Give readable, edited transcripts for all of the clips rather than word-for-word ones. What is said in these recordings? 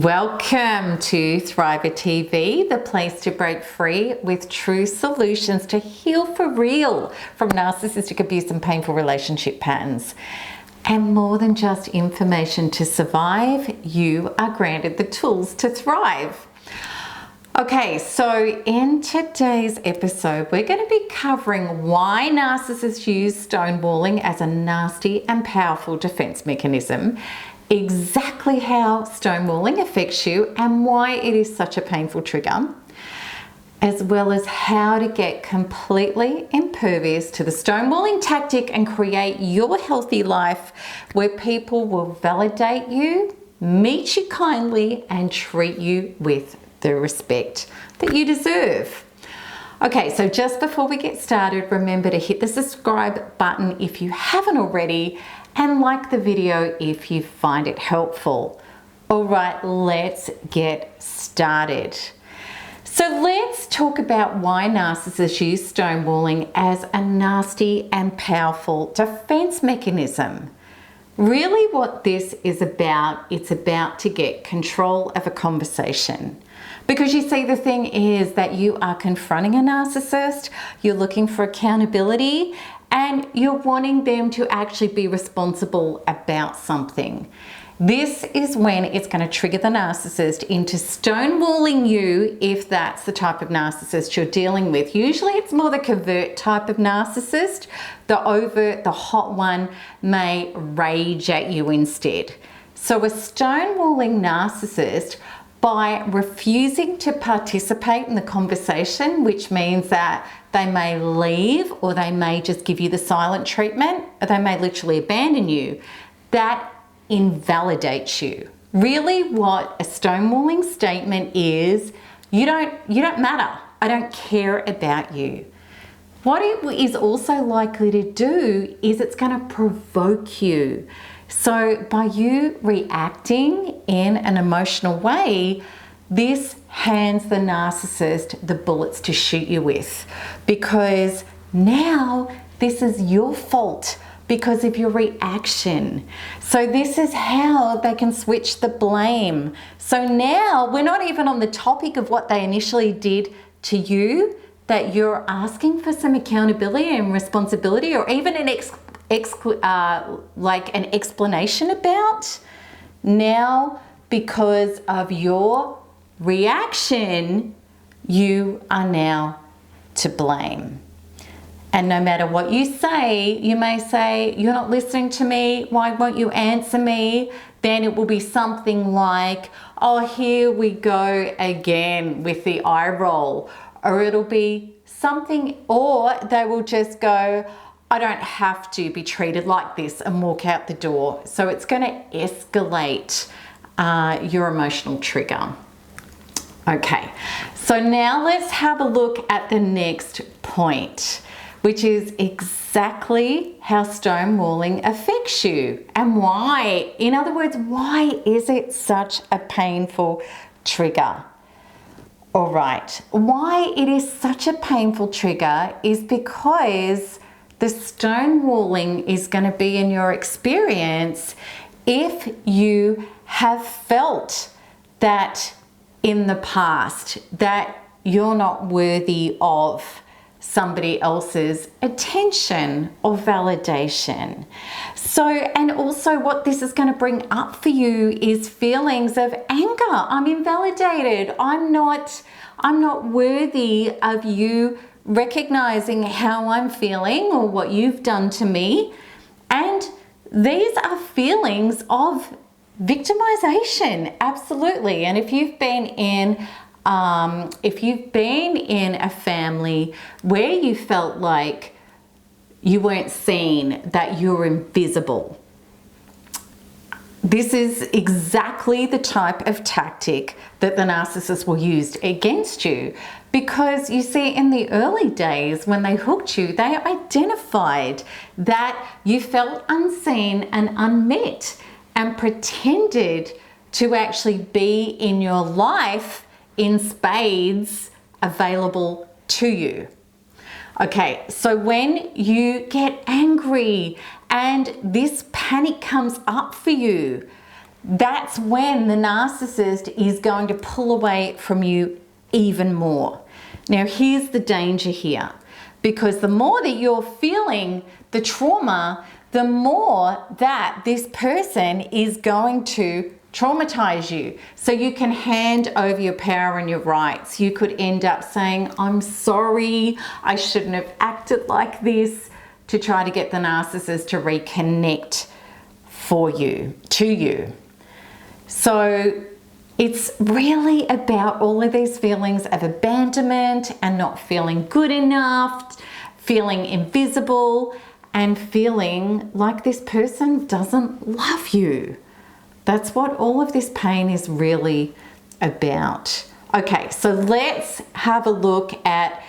Welcome to Thriver TV, the place to break free with true solutions to heal for real from narcissistic abuse and painful relationship patterns. And more than just information to survive, you are granted the tools to thrive. Okay, so in today's episode, we're going to be covering why narcissists use stonewalling as a nasty and powerful defense mechanism, exactly how stonewalling affects you and why it is such a painful trigger, as well as how to get completely impervious to the stonewalling tactic and create your healthy life where people will validate you, meet you kindly, and treat you with the respect that you deserve. Okay, so just before we get started, remember to hit the subscribe button if you haven't already, and like the video if you find it helpful. All right, let's get started. So let's talk about why narcissists use stonewalling as a nasty and powerful defense mechanism. Really what this is about, it's about to get control of a conversation. Because you see, the thing is that you are confronting a narcissist, you're looking for accountability, and you're wanting them to actually be responsible about something. This is when it's going to trigger the narcissist into stonewalling you if that's the type of narcissist you're dealing with. Usually it's more the covert type of narcissist. The overt, the hot one may rage at you instead. So a stonewalling narcissist, by refusing to participate in the conversation, which means that they may leave or they may just give you the silent treatment, or they may literally abandon you, that invalidates you. Really what a stonewalling statement is, you don't matter. I don't care about you. What it is also likely to do is it's going to provoke you. So by you reacting in an emotional way, this hands the narcissist the bullets to shoot you with, because now this is your fault because of your reaction. So this is how they can switch the blame. So now we're not even on the topic of what they initially did to you, that you're asking for some accountability and responsibility, or even an like an explanation about. Now, because of your reaction, you are now to blame. And no matter what you say, you may say, "You're not listening to me, why won't you answer me?" Then it will be something like, "Oh, here we go again," with the eye roll. Or it'll be something, or they will just go, "I don't have to be treated like this," and walk out the door. So it's going to escalate your emotional trigger. Okay, so now let's have a look at the next point, which is exactly how stonewalling affects you and why. In other words, why is it such a painful trigger? All right, why it is such a painful trigger is because the stonewalling is going to be in your experience if you have felt that in the past that you're not worthy of somebody else's attention or validation. So, and also what this is going to bring up for you is feelings of anger. I'm invalidated. I'm not worthy of you recognizing how I'm feeling or what you've done to me. And these are feelings of victimization, absolutely. And if you've been in a family where you felt like you weren't seen, that you're invisible, this is exactly the type of tactic that the narcissist will use against you. Because you see, in the early days when they hooked you, they identified that you felt unseen and unmet and pretended to actually be in your life in spades available to you. Okay, so when you get angry and this panic comes up for you, that's when the narcissist is going to pull away from you even more. Now, here's the danger here, because the more that you're feeling the trauma, the more that this person is going to traumatize you. So you can hand over your power and your rights. You could end up saying, I'm sorry, I shouldn't have acted like this, to try to get the narcissist to reconnect to you. So it's really about all of these feelings of abandonment and not feeling good enough, feeling invisible, and feeling like this person doesn't love you. That's what all of this pain is really about. Okay, so let's have a look at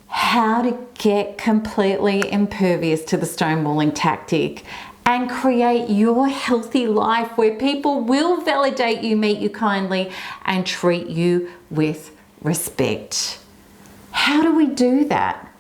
how to get completely impervious to the stonewalling tactic and create your healthy life where people will validate you, meet you kindly, and treat you with respect. How do we do that?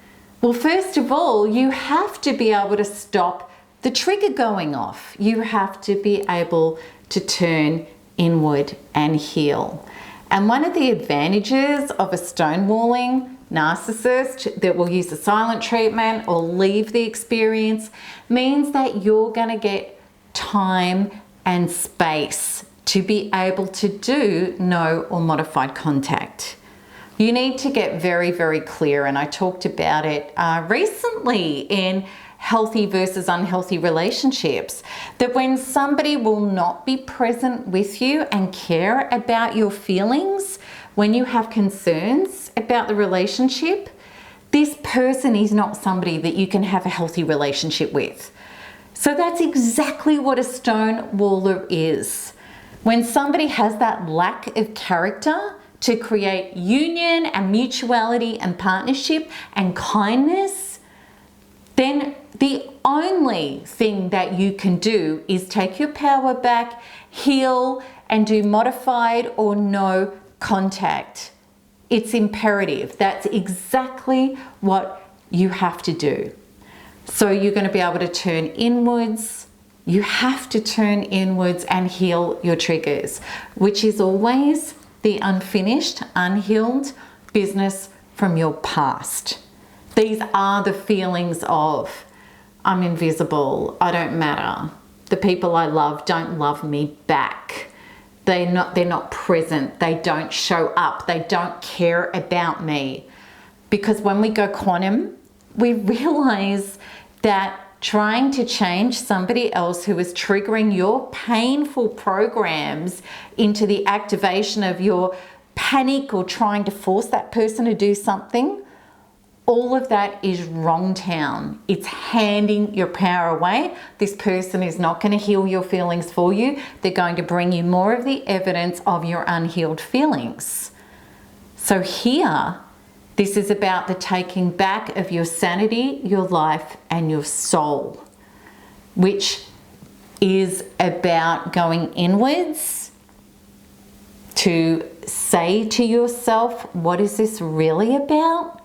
Well, first of all, you have to be able to stop the trigger going off. You have to be able to turn inward and heal. And one of the advantages of a stonewalling narcissist that will use the silent treatment or leave the experience means that you're going to get time and space to be able to do no or modified contact. You need to get very, very clear, and I talked about it recently in healthy versus unhealthy relationships, that when somebody will not be present with you and care about your feelings, when you have concerns about the relationship, this person is not somebody that you can have a healthy relationship with. So that's exactly what a stonewaller is. When somebody has that lack of character to create union and mutuality and partnership and kindness, then the only thing that you can do is take your power back, heal, and do modified or no contact. It's imperative. That's exactly what you have to do. So you're going to be able to turn inwards. You have to turn inwards and heal your triggers, which is always the unfinished, unhealed business from your past. These are the feelings of, I'm invisible, I don't matter, the people I love don't love me back. They're not present, they don't show up, they don't care about me. Because when we go quantum, we realize that trying to change somebody else who is triggering your painful programs into the activation of your panic or trying to force that person to do something, all of that is wrong town. It's handing your power away. This person is not going to heal your feelings for you. They're going to bring you more of the evidence of your unhealed feelings. So here, this is about the taking back of your sanity, your life, and your soul, which is about going inwards to say to yourself, what is this really about?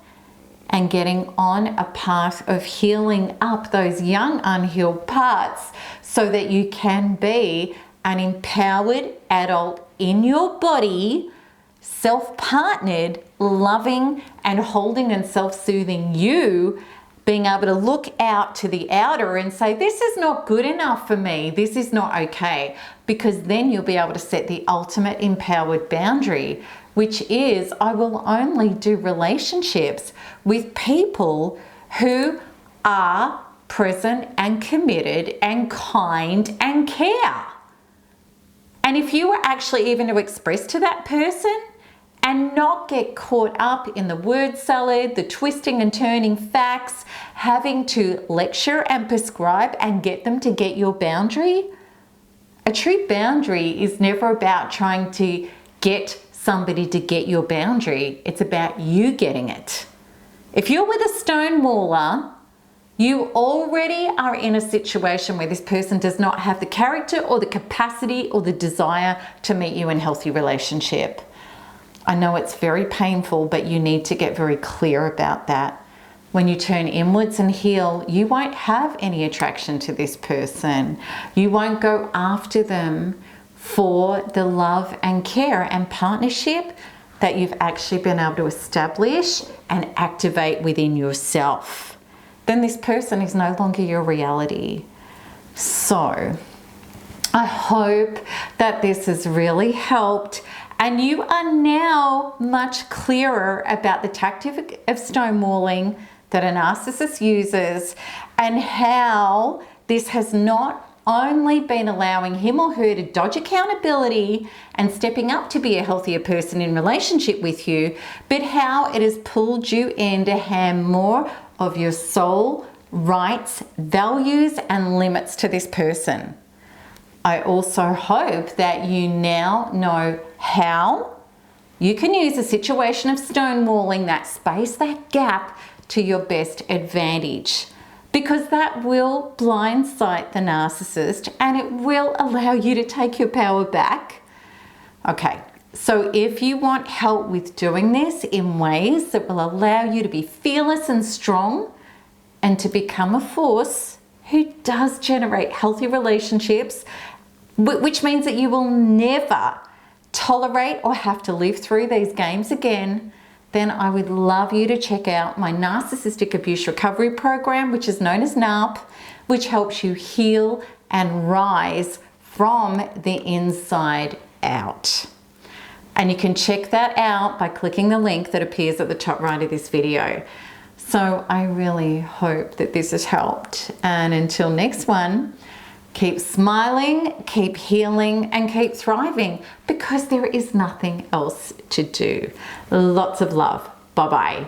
And getting on a path of healing up those young unhealed parts so that you can be an empowered adult in your body, self-partnered, loving and holding and self-soothing you, being able to look out to the outer and say, this is not good enough for me, this is not okay, because then you'll be able to set the ultimate empowered boundary, which is, I will only do relationships with people who are present and committed and kind and care. And if you were actually even to express to that person and not get caught up in the word salad, the twisting and turning facts, having to lecture and prescribe and get them to get your boundary, a true boundary is never about trying to get somebody to get your boundary. It's about you getting it. If you're with a stonewaller, you already are in a situation where this person does not have the character or the capacity or the desire to meet you in a healthy relationship. I know it's very painful, but you need to get very clear about that. When you turn inwards and heal, you won't have any attraction to this person. You won't go after them for the love and care and partnership that you've actually been able to establish and activate within yourself, then this person is no longer your reality. So I hope that this has really helped and you are now much clearer about the tactic of stonewalling that a narcissist uses and how this has not only been allowing him or her to dodge accountability and stepping up to be a healthier person in relationship with you, but how it has pulled you in to hand more of your soul, rights, values, and limits to this person. I also hope that you now know how you can use a situation of stonewalling, that space, that gap, to your best advantage. Because that will blindside the narcissist and it will allow you to take your power back. Okay, so if you want help with doing this in ways that will allow you to be fearless and strong and to become a force who does generate healthy relationships, which means that you will never tolerate or have to live through these games again, then I would love you to check out my Narcissistic Abuse Recovery Program, which is known as NARP, which helps you heal and rise from the inside out. And you can check that out by clicking the link that appears at the top right of this video. So I really hope that this has helped. And until next one, keep smiling, keep healing, and keep thriving because there is nothing else to do. Lots of love. Bye-bye.